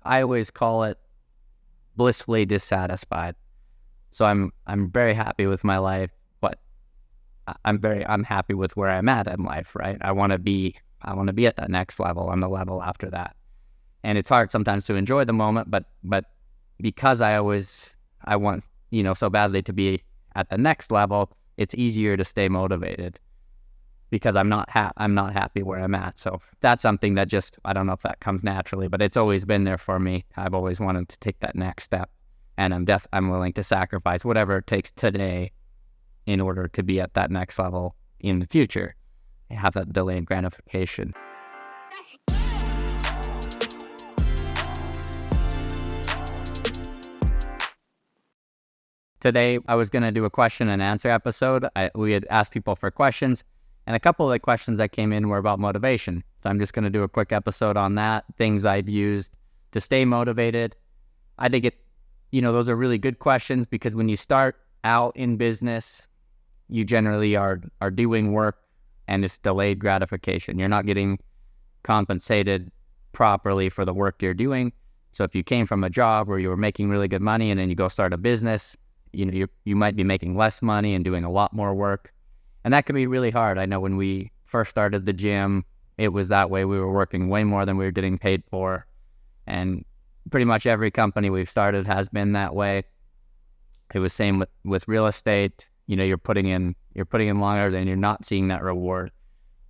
I always call it blissfully dissatisfied. So I'm very happy with my life, but I'm very unhappy with where I'm at in life, right? I want to be at that next level and the level after that. And it's hard sometimes to enjoy the moment, but because I want, so badly to be at the next level, it's easier to stay motivated because I'm not happy where I'm at. So that's something that just, I don't know if that comes naturally, but it's always been there for me. I've always wanted to take that next step, and I'm willing to sacrifice whatever it takes today in order to be at that next level in the future and have that delayed gratification. Today, I was going to do a question and answer episode. We had asked people for questions, and a couple of the questions that came in were about motivation. So I'm just going to do a quick episode on that, things I've used to stay motivated. I think those are really good questions because when you start out in business, you generally are doing work and it's delayed gratification. You're not getting compensated properly for the work you're doing. So if you came from a job where you were making really good money and then you go start a business, you might be making less money and doing a lot more work. And that can be really hard. I know when we first started the gym, it was that way. We were working way more than we were getting paid for. And pretty much every company we've started has been that way. It was same with real estate. You're putting in longer than you're not seeing that reward.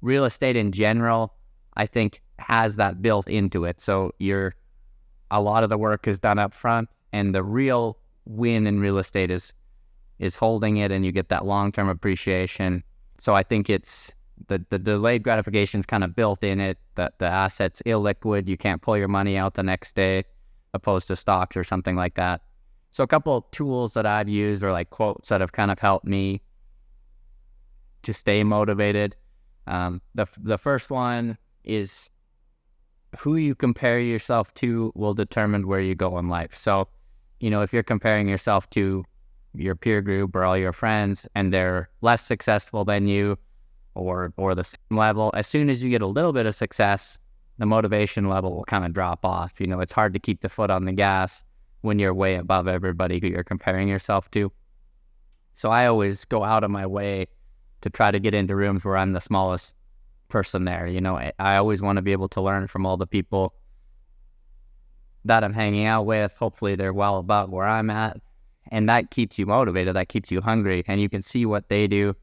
Real estate in general, I think, has that built into it. So a lot of the work is done up front, and the real win in real estate is holding it, and you get that long-term appreciation. So I think it's the delayed gratification is kind of built in it, that the asset's illiquid. You can't pull your money out the next day, opposed to stocks or something like that. So a couple of tools that I've used or like quotes that have kind of helped me to stay motivated. The first one is, who you compare yourself to will determine where you go in life. So, if you're comparing yourself to your peer group or all your friends and they're less successful than you or the same level, as soon as you get a little bit of success, the motivation level will kind of drop off. It's hard to keep the foot on the gas when you're way above everybody who you're comparing yourself to. So I always go out of my way to try to get into rooms where I'm the smallest person there. I always want to be able to learn from all the people that I'm hanging out with. Hopefully they're well above where I'm at. And that keeps you motivated. That keeps you hungry. And you can see what they do.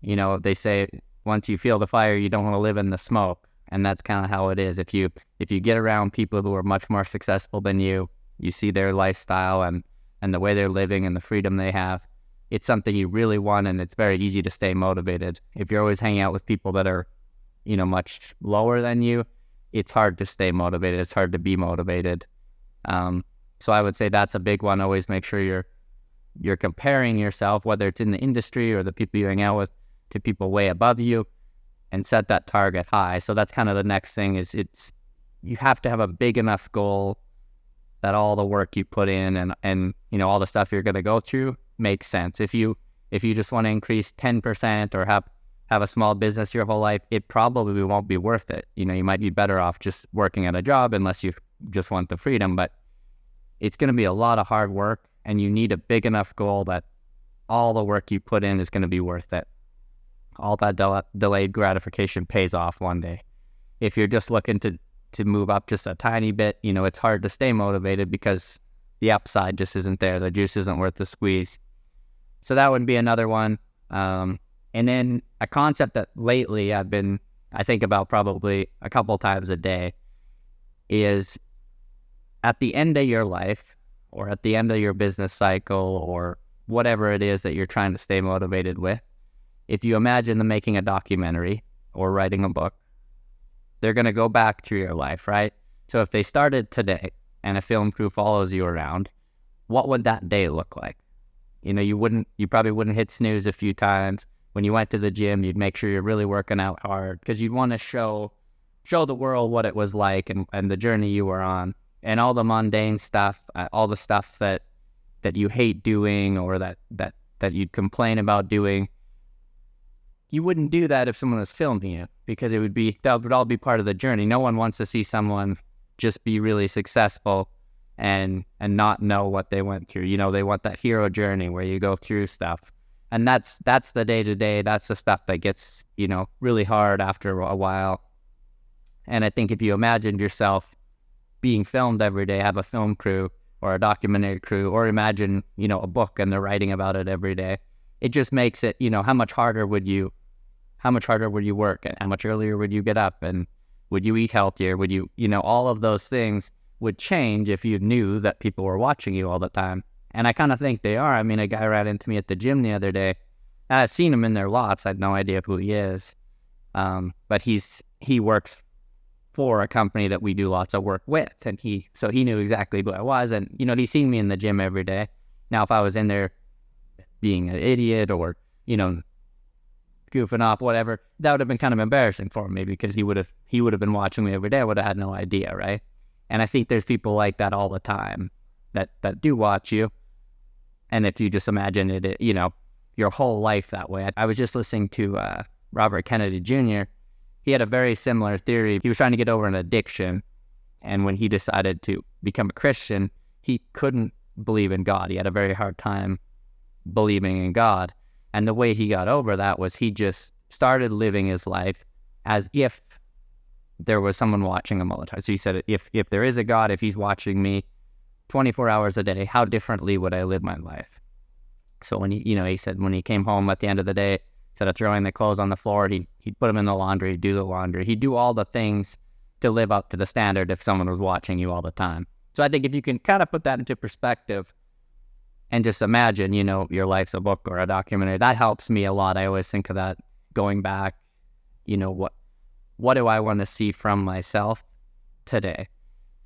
They say, once you feel the fire, you don't want to live in the smoke. And that's kind of how it is. If you get around people who are much more successful than you see their lifestyle and the way they're living and the freedom they have, it's something you really want, and it's very easy to stay motivated. If you're always hanging out with people that are, much lower than you, it's hard to stay motivated. It's hard to be motivated. So I would say that's a big one. Always make sure you're comparing yourself, whether it's in the industry or the people you hang out with, to people way above you, and set that target high. So that's kind of the next thing is you have to have a big enough goal that all the work you put in and all the stuff you're going to go through makes sense. If you just want to increase 10% or have a small business your whole life, it probably won't be worth it. You might be better off just working at a job unless you just want the freedom, but it's going to be a lot of hard work, and you need a big enough goal that all the work you put in is going to be worth it. All that delayed gratification pays off one day. If you're just looking to move up just a tiny bit, it's hard to stay motivated because the upside just isn't there. The juice isn't worth the squeeze. So that would be another one. And then a concept that lately I think about probably a couple times a day is, at the end of your life or at the end of your business cycle or whatever it is that you're trying to stay motivated with, if you imagine them making a documentary or writing a book, they're going to go back through your life, right? So if they started today and a film crew follows you around, what would that day look like? You probably wouldn't hit snooze a few times. When you went to the gym, you'd make sure you're really working out hard because you'd want to show the world what it was like and the journey you were on. And all the mundane stuff, all the stuff that you hate doing or that you'd complain about doing, you wouldn't do that if someone was filming you, because that would all be part of the journey. No one wants to see someone just be really successful and not know what they went through. You know, they want that hero journey where you go through stuff. And that's the day-to-day. That's the stuff that gets, you know, really hard after a while. And I think if you imagined yourself being filmed every day, have a film crew or a documentary crew, or imagine, you know, a book and they're writing about it every day, it just makes it, you know, how much harder would you work, and how much earlier would you get up, and would you eat healthier? Would you, you know, all of those things would change if you knew that people were watching you all the time. And I kind of think they are. I mean, a guy ran into me at the gym the other day. I've seen him in there lots. I had no idea who he is. But he works for a company that we do lots of work with. And so he knew exactly who I was. And, you know, he's seen me in the gym every day. Now, if I was in there being an idiot or, you know, goofing off, whatever, that would have been kind of embarrassing for me, because he would have been watching me every day. I would have had no idea, right? And I think there's people like that all the time that do watch you. And if you just imagine it, you know, your whole life that way. I was just listening to Robert Kennedy Jr. He had a very similar theory. He was trying to get over an addiction. And when he decided to become a Christian, he couldn't believe in God. He had a very hard time believing in God. And the way he got over that was he just started living his life as if there was someone watching him all the time. So he said, if there is a God, if he's watching me 24 hours a day, how differently would I live my life? So when he said when he came home at the end of the day, instead of throwing the clothes on the floor, he'd put them in the laundry, he'd do the laundry. He'd do all the things to live up to the standard if someone was watching you all the time. So I think if you can kind of put that into perspective and just imagine, you know, your life's a book or a documentary, that helps me a lot. I always think of that going back, you know, what do I want to see from myself today?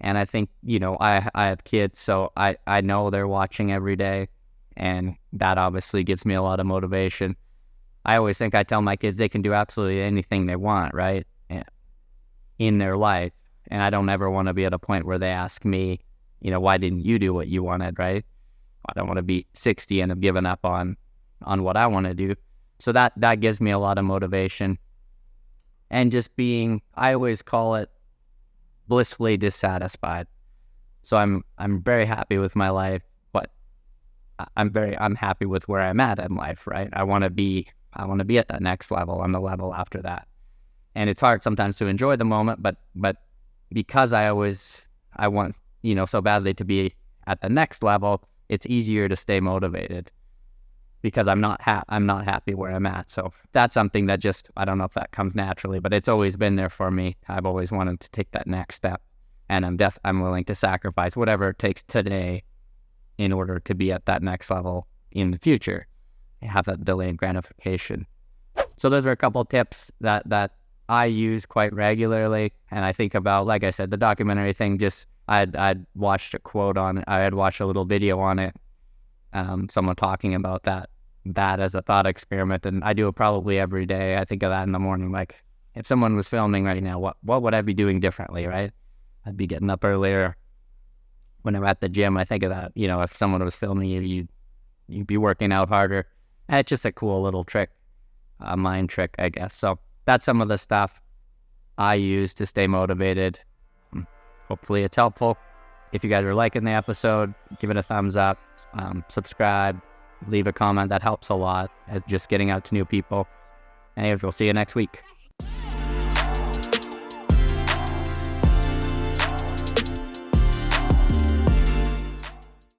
And I think, you know, I have kids, so I know they're watching every day, and that obviously gives me a lot of motivation. I always think I tell my kids they can do absolutely anything they want, right, in their life. And I don't ever want to be at a point where they ask me, you know, why didn't you do what you wanted, right? I don't want to be 60 and have given up on what I want to do. So that gives me a lot of motivation. And just being, I always call it blissfully dissatisfied. So I'm very happy with my life, but I'm happy with where I'm at in life, right? I want to be at that next level, on the level after that. And it's hard sometimes to enjoy the moment, but because I want, you know, so badly to be at the next level, it's easier to stay motivated because I'm not happy where I'm at. So that's something that just, I don't know if that comes naturally, but it's always been there for me. I've always wanted to take that next step, and I'm willing to sacrifice whatever it takes today in order to be at that next level in the future, have that delayed gratification. So those are a couple of tips that I use quite regularly. And I think about, like I said, the documentary thing, just I'd watched a quote on it. I had watched a little video on it. Someone talking about that as a thought experiment. And I do it probably every day. I think of that in the morning. Like, if someone was filming right now, what would I be doing differently, right? I'd be getting up earlier. When I'm at the gym, I think of that. You know, if someone was filming you, you'd be working out harder. And it's just a cool little trick, a mind trick, I guess. So that's some of the stuff I use to stay motivated. Hopefully it's helpful. If you guys are liking the episode, give it a thumbs up, subscribe, leave a comment. That helps a lot as just getting out to new people. And we'll see you next week.